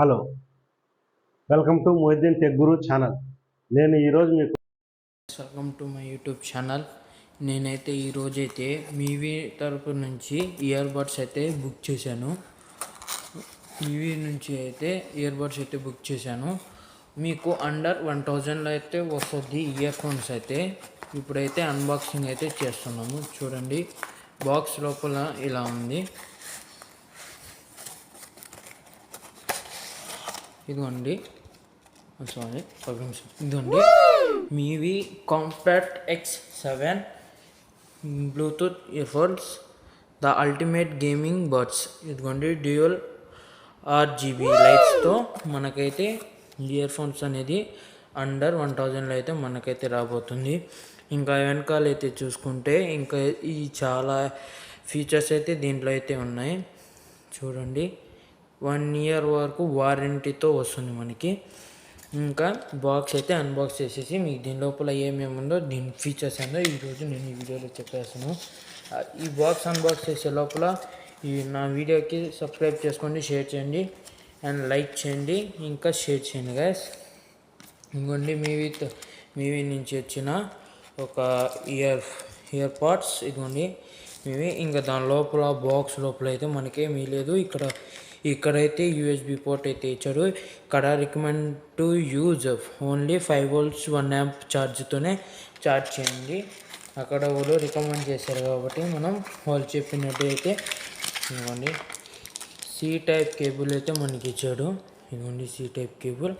Hello, welcome to Mohiddin tech guru channel. నేను ఈరోజు మీకు welcome to my YouTube channel. నేనైతే ఈరోజైతే మీవీ తరపు నుంచి ఇయర్ బడ్స్ అయితే బుక్ చేశాను. మీవీ నుంచి అయితే ఇయర్ బడ్స్ అయితే బుక్ చేశాను. మీకు అండర్ 1000లో అయితే వస్తుంది ఇయర్ ఫోన్స్ అయితే. ఇప్పుడైతే అన్బాక్సింగ్ అయితే చేస్తున్నాము. చూడండి, బాక్స్ లోపల ఇలా ఉంది. ఇదిగోండి, సారీ ఇదిగోండి, మీవి compact X7 Bluetooth earphones, the ultimate gaming buds. ఇదిగోండి, డ్యూయల్ RGB లైట్స్తో మనకైతే ఇయర్ ఫోన్స్ అనేది అండర్ 1000లో అయితే మనకైతే రాబోతుంది. ఇంకా వెనకాల అయితే చూసుకుంటే ఇంకా ఈ చాలా ఫీచర్స్ అయితే దీంట్లో అయితే ఉన్నాయి. చూడండి, 1 ఇయర్ వరకు వారంటీతో వస్తుంది మనకి. ఇంకా బాక్స్ అయితే అన్బాక్స్ చేసేసి మీకు దీని లోపల ఏమేమి ఉందో, దీని ఫీచర్స్ ఏందో ఈరోజు నేను ఈ వీడియోలో చెప్పేస్తాను. ఈ బాక్స్ అన్బాక్స్ చేసే లోపల ఈ నా వీడియోకి సబ్స్క్రైబ్ చేసుకోండి, షేర్ చేయండి అండ్ లైక్ చేయండి, ఇంకా షేర్ చేయండి గైస్. ఇంకోండి, మీవీ నుంచి వచ్చిన ఒక ఇయర్ పాడ్స్. ఇదిగోండి మీవి. ఇంకా దాని లోపల బాక్స్ లోపల అయితే మనకేమీ లేదు. ఇక్కడైతే USB పోర్ట్ అయితే ఇచ్చాడు. ఇక్కడ recommend to use only 5 volts 1 amp ఛార్జ్తోనే ఛార్జ్ చేయండి. అక్కడ వాళ్ళు రికమెండ్ చేశారు కాబట్టి మనం వాళ్ళు చెప్పినట్టు అయితే ఇదిగోండి C టైప్ కేబుల్ అయితే మనకి ఇచ్చాడు. ఇదిగోండి C టైప్ కేబుల్.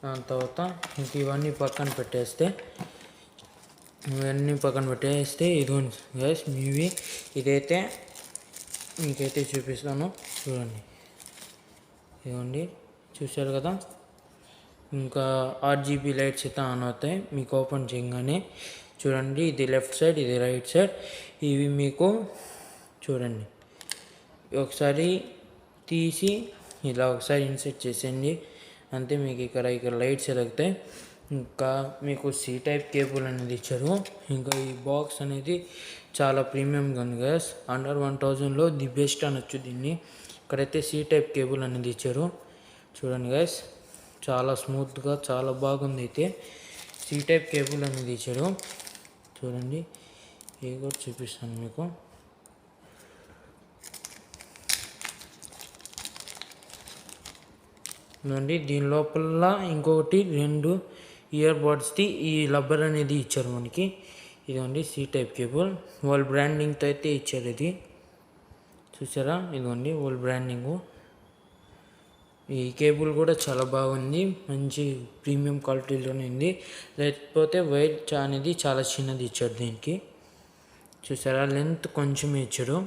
దాని తర్వాత ఇంక ఇవన్నీ పక్కన పెట్టేస్తే ఇదిగోండి గైస్ మీవి. ఇదైతే మీకైతే చూపిస్తాను, చూడండి. ఇదిగోండి, చూశారు కదా. ఇంకా RGB లైట్స్ అయితే ఆన్ అవుతాయి మీకు ఓపెన్ చేయగానే. చూడండి, ఇది లెఫ్ట్ సైడ్, ఇది రైట్ సైడ్. ఇవి మీకు చూడండి, ఒకసారి తీసి ఇలా ఒకసారి ఇన్సెట్ చేసేయండి అంతే. మీకు ఇక్కడ లైట్స్ వెలుగుతాయి. ఇంకా మీకు C టైప్ కేబుల్ అనేది ఇచ్చారు. ఇంకా ఈ బాక్స్ అనేది చాలా ప్రీమియంగా ఉంది గైస్. అండర్ 1000లో ది బెస్ట్ అనొచ్చు దీన్ని. ఇక్కడైతే C టైప్ కేబుల్ అనేది ఇచ్చారు. చూడండి గైస్, చాలా స్మూత్గా చాలా బాగుంది. అయితే C టైప్ కేబుల్ అనేది ఇచ్చారు. చూడండి, ఇది కూడా చూపిస్తాను మీకు. చూడండి, దీని లోపల ఇంకొకటి 2 ఇయర్ బడ్స్ది ఈ రబ్బర్ అనేది ఇచ్చారు మనకి. ఇదిగోండి C టైప్ కేబుల్, వాళ్ళ బ్రాండింగ్తో అయితే ఇచ్చారు. ఇది చూసారా, ఇదిగోండి వాళ్ళ బ్రాండింగు. ఈ కేబుల్ కూడా చాలా బాగుంది, మంచి ప్రీమియం క్వాలిటీలోనే ఉంది. లేకపోతే వైర్ అనేది చాలా చిన్నది ఇచ్చాడు దీనికి. చూసారా, లెంత్ కొంచెం ఇచ్చాడు.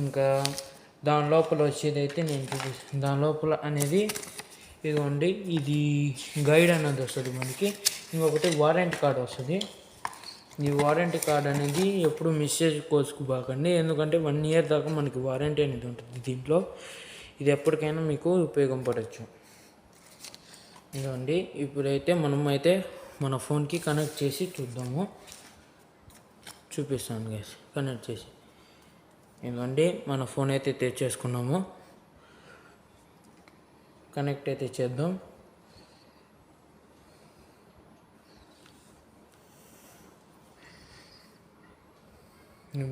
ఇంకా దాని లోపల వచ్చేది అయితే నేను చూపిస్తాను. దాని లోపల అనేది ఇదిగోండి, ఇది గైడ్ అనేది వస్తుంది మనకి. ఇంకొకటి వారంటీ కార్డ్ వస్తుంది. ఈ వారంటీ కార్డ్ అనేది ఎప్పుడు మెసేజ్ కోసుకోబాకండి, ఎందుకంటే 1 ఇయర్ దాకా మనకి వారంటీ అనేది ఉంటుంది దీంట్లో. ఇది ఎప్పటికైనా మీకు ఉపయోగపడవచ్చు. ఇదిగోండి, ఇప్పుడైతే మనం అయితే మన ఫోన్కి కనెక్ట్ చేసి చూద్దాము. చూపిస్తాను గైస్, కనెక్ట్ చేసి. ఇదిగోండి, మన ఫోన్ అయితే తెచ్చేసుకున్నాము. కనెక్ట్ అయితే చేద్దాం.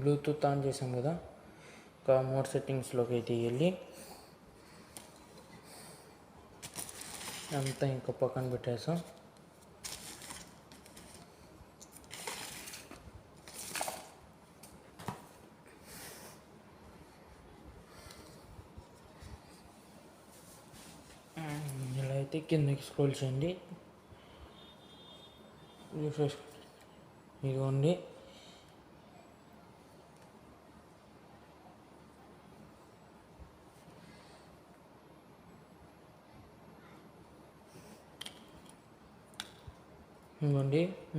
బ్లూటూత్ ఆన్ చేసాం కదా. ఇంకా మోడ్ సెట్టింగ్స్లోకి అయితే వెళ్ళి అంతా ఇంకా పక్కన పెట్టేసాం. ఇలా అయితే కిందకి స్క్రోల్ చేయండి, రిఫ్రెష్. ఇదిగోండి,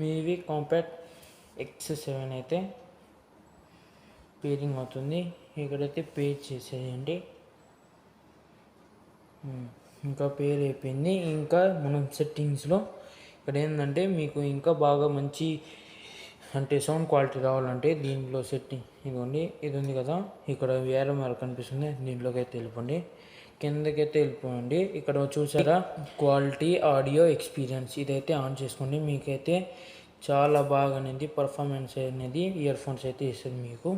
మీవి కాంపాక్ట్ X7 అయితే పేరింగ్ అవుతుంది. ఇక్కడైతే పేర్ చేసేయండి. ఇంకా పేర్ అయిపోయింది. ఇంకా మనం సెట్టింగ్స్లో ఇక్కడ ఏంటంటే మీకు ఇంకా బాగా మంచి అంటే సౌండ్ క్వాలిటీ రావాలంటే దీంట్లో సెట్టింగ్ ఇదిగోండి ఇది ఉంది కదా, ఇక్కడ వేరే మార్క్ కనిపిస్తుంది, దీంట్లోకి అయితే వెళ్ళిపోండి. కిందకైతే వెళ్ళిపోండి. ఇక్కడ చూసారా క్వాలిటీ ఆడియో ఎక్స్పీరియన్స్, ఇదైతే ఆన్ చేసుకోండి. మీకైతే చాలా బాగా అనేది పర్ఫార్మెన్స్ అనేది ఇయర్ ఫోన్స్ అయితే ఇస్తుంది మీకు.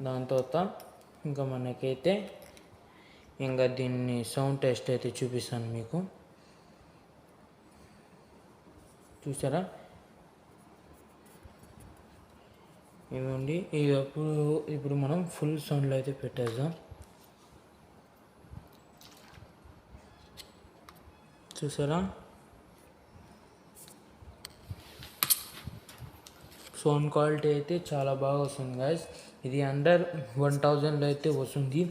దాని తర్వాత ఇంకా మనకైతే ఇంకా దీన్ని సౌండ్ టెస్ట్ అయితే చూపిస్తాను మీకు. చూసారా ఇవ్వండి. ఇప్పుడు మనం ఫుల్ సౌండ్లో అయితే పెట్టేద్దాం. చూసారా సౌండ్ క్వాలిటీ అయితే చాలా బాగా వస్తుంది గాయస్. ఇది అండర్ 1000లో అయితే వస్తుంది.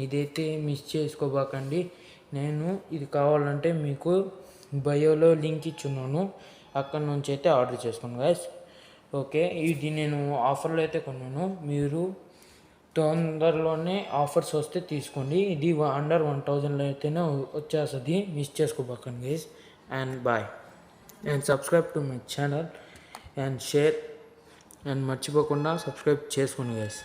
ఇదైతే మిస్ చేసుకోబాకండి. నేను ఇది కావాలంటే మీకు బయోలో లింక్ ఇచ్చున్నాను, అక్కడ నుంచి అయితే ఆర్డర్ చేసుకోండి గాయస్. ఓకే, ఇది నేను ఆఫర్లో అయితే కొన్నాను. మీరు తొందరలోనే ఆఫర్స్ వస్తే తీసుకోండి. ఇది అండర్ 1000లో అయితేనే వచ్చేస్తుంది. మిస్ చేసుకోబాకండి guys. And bye and subscribe to my channel and share and మర్చిపోకుండా సబ్స్క్రైబ్ చేసుకోండి గైస్.